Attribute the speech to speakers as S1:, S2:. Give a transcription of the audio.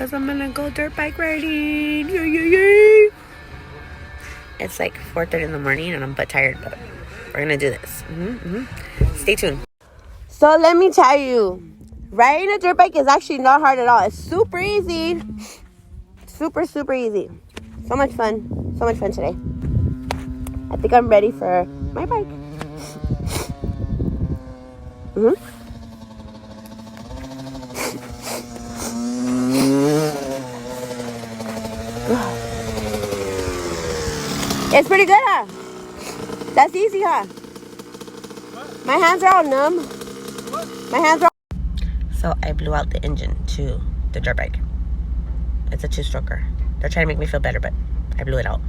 S1: Because I'm gonna go dirt bike riding. Yeah, yeah, yeah. It's like 4:30 in the morning and I'm butt tired, but we're gonna do this. Stay tuned. So let me tell you, riding a dirt bike is actually not hard at all. It's super easy. Super, super easy. So much fun. So much fun today. I think I'm ready for my bike. It's pretty good, huh? That's easy, huh? My hands are all numb. My hands are all... So I blew out the engine to the dirt bike. It's a 2-stroker. They're trying to make me feel better, but I blew it out.